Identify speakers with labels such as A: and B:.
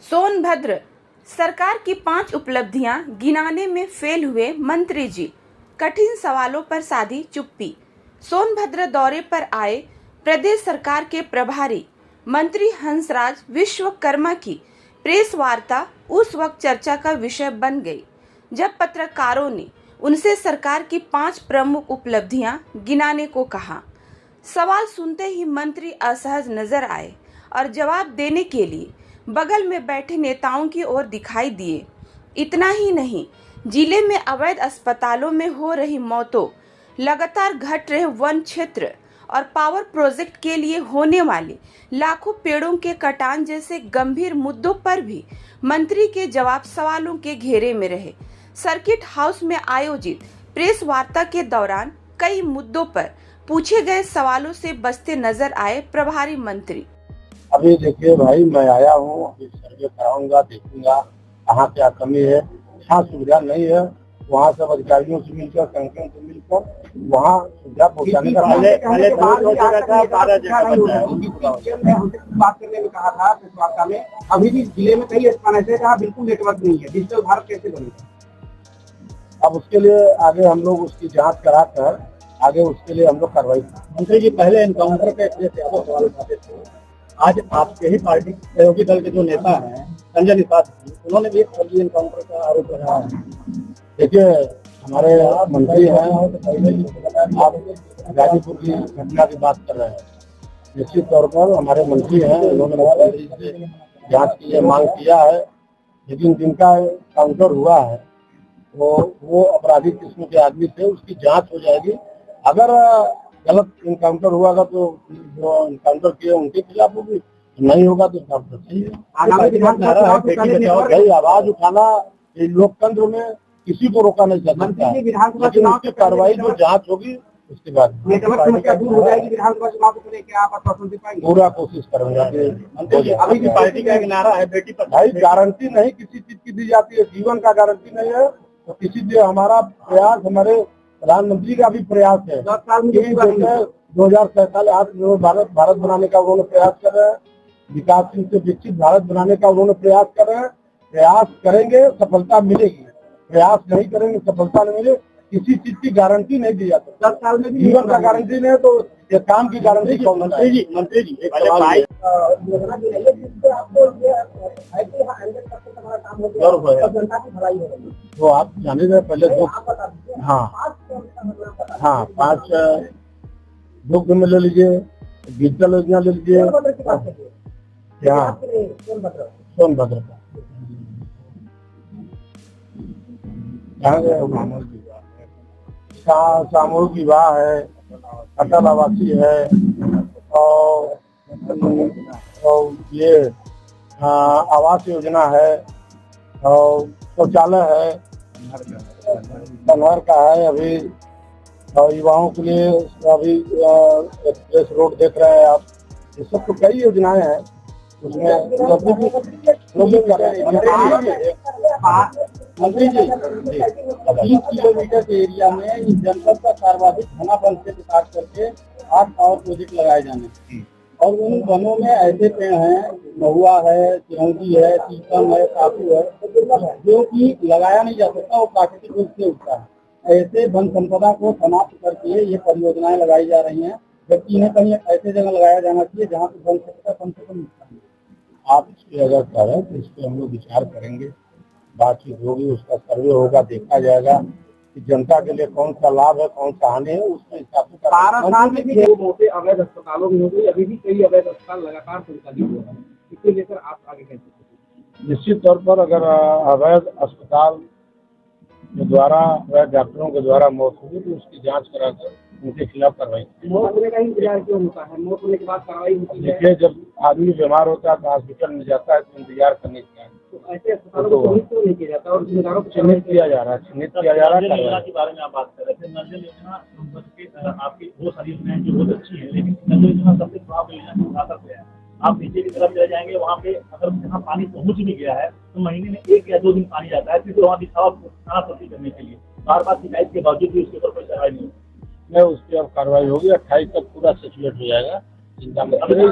A: सोनभद्र सरकार की 5 उपलब्धियां गिनाने में फेल हुए मंत्री जी, कठिन सवालों पर साधी चुप्पी। सोनभद्र दौरे पर आए प्रदेश सरकार के प्रभारी मंत्री हंसराज विश्वकर्मा की प्रेस वार्ता उस वक्त चर्चा का विषय बन गई जब पत्रकारों ने उनसे सरकार की 5 प्रमुख उपलब्धियां गिनाने को कहा। सवाल सुनते ही मंत्री असहज नजर आए और जवाब देने के लिए बगल में बैठे नेताओं की ओर दिखाई दिए। इतना ही नहीं, जिले में अवैध अस्पतालों में हो रही मौतों, लगातार घट रहे वन क्षेत्र और पावर प्रोजेक्ट के लिए होने वाले लाखों पेड़ों के कटान जैसे गंभीर मुद्दों पर भी मंत्री के जवाब सवालों के घेरे में रहे। सर्किट हाउस में आयोजित प्रेस वार्ता के दौरान कई मुद्दों पर पूछे गए सवालों से बचते नजर आए प्रभारी मंत्री।
B: अभी देखिए भाई, मैं आया हूँ, अभी सर्वे कराऊंगा, देखूंगा कहाँ क्या कमी है, जहाँ सुविधा नहीं है वहाँ सब अधिकारियों से मिलकर, संगठन से मिलकर वहाँ सुविधा पहुँचाने का
C: बात करने में कहा था प्रेस वार्ता में। अभी भी जिले में कई स्थान ऐसे जहाँ बिल्कुल नेटवर्क नहीं है। डिजिटल भारत कैसे बनेगा?
B: अब उसके लिए आगे हम लोग उसकी जाँच कराकर आगे उसके लिए हम लोग कार्रवाई।
D: मंत्री जी, पहले एनकाउंटर के सवाल उठाते थे, आज आपके ही पार्टी सहयोगी दल के जो नेता हैं संजय निषाद जी, उन्होंने भी एक फर्जी एनकाउंटर का आरोप लगाया है।
B: देखिए, हमारे मंत्री हैं, आप गाजीपुर की घटना की बात कर रहे हैं। निश्चित तौर पर हमारे मंत्री हैं, उन्होंने मुख्यमंत्री से जांच की मांग किया है, लेकिन जिनका एनकाउंटर हुआ है वो आपराधिक किस्म के आदमी थे, उसकी जांच हो जाएगी। अगर गलत इनकाउंटर हुआ तो जो इनकाउंटर किए उनके खिलाफ होगी, नहीं होगा तो इनकाउंटर सही है। भाई, आवाज उठाना लोकतंत्र में किसी को रोका नहीं जा सकता है, लेकिन उसकी कार्रवाई जो जांच होगी उसके बाद पूरा कोशिश करेंगे।
D: अभी भी पार्टी का एक नारा है, बेटी
B: भाई, गारंटी नहीं किसी चीज की दी जाती है, जीवन का गारंटी नहीं है, तो किसी लिए हमारा प्रयास, हमारे प्रधानमंत्री का भी प्रयास है। 2047 भारत बनाने का उन्होंने प्रयास कर रहे हैं, विकासशील से विकसित भारत बनाने का उन्होंने प्रयास कर रहे हैं। प्रयास करेंगे, सफलता मिलेगी। प्रयास नहीं करेंगे, सफलता नहीं मिले। किसी चीज की गारंटी नहीं दी जाती। 10 साल में जीवन का गारंटी नहीं है तो ये काम की गारंटी कौन?
D: मंत्री जी एक
B: तो आप जाने रहे पहले दो, हाँ 5 दुग्ध में ले लीजिए, डिजिटल योजना ले लीजिए, यहाँ सोनभद्र का सामूहिक विवाह है, अटल आवासीय है, और ये आवास योजना है, और शौचालय है, घर का है अभी, और युवाओं के लिए अभी एक्सप्रेस रोड देख रहे हैं आप। ये सब तो कई योजनाएं हैं, उसमें
D: मंत्री जी 30 किलोमीटर के एरिया में इस जनपद का सर्वाधिक घना वन क्षेत्र काट करके 8 पावर प्रोजेक्ट लगाए जाने, और उन वनों में ऐसे पेड़ हैं, महुआ है, चिरौंजी है, शीशम है, काफू है, जो कि लगाया नहीं जा सकता, वो प्राकृतिक रूप से उगता है। ऐसे वन संपदा को समाप्त करके ये परियोजनाएं लगाई जा रही हैं, जबकि इन्हें कहीं ऐसे जगह लगाया जाना चाहिए जहाँ पे वन क्षेत्र का कम से कम नुकसान है।
B: आप इस पे अगर करें तो इस पे हम लोग विचार करेंगे, बातचीत होगी, उसका सर्वे होगा, देखा जाएगा कि जनता के लिए कौन सा लाभ है, कौन सा हानि है, उसमें हिसाब से
C: 12 साल में भी मोटे अवैध अस्पतालों में हो गई, अभी भी कई अवैध अस्पताल लगातार संचालित हो रहे हैं। इसको लेकर आप आगे कैसे?
B: निश्चित तौर पर अगर अवैध अस्पताल के द्वारा, अवैध डॉक्टरों के द्वारा मौत होगी तो उसकी जांच कराकर उनके खिलाफ कार्रवाई।
C: मौत होने का इंतजार क्यों होता है? मौत होने के बाद कार्रवाई होती है।
B: देखिए, जब आदमी बीमार होता है तो हॉस्पिटल में जाता है तो इंतजार करने का है,
C: तो ऐसे अस्पतालों को चिन्हित क्यों नहीं किया जाता और जिम्मेदारों को
B: चिन्हित किया जा रहा है, चिन्हित किया जा रहा है।
D: योजना के बारे में आप बात कर रहे थे, नल योजना आपकी वो सारी योजनाएं जो बहुत अच्छी है, लेकिन नल योजना सबसे खराब योजना है। आप नीचे की तरफ चले जाएंगे, वहाँ पे अगर जहाँ पानी पहुँच भी गया है तो महीने में 1 या 2 दिन पानी जाता है, फिर वहाँ दिखावा करने के लिए बार शिकायत के बावजूद भी उसके ऊपर कोई कार्रवाई नहीं होती।
B: उस पर अब कार्रवाई होगी, 28 तक पूरा सेचुरेट हो जाएगा, चिंता मत करिए।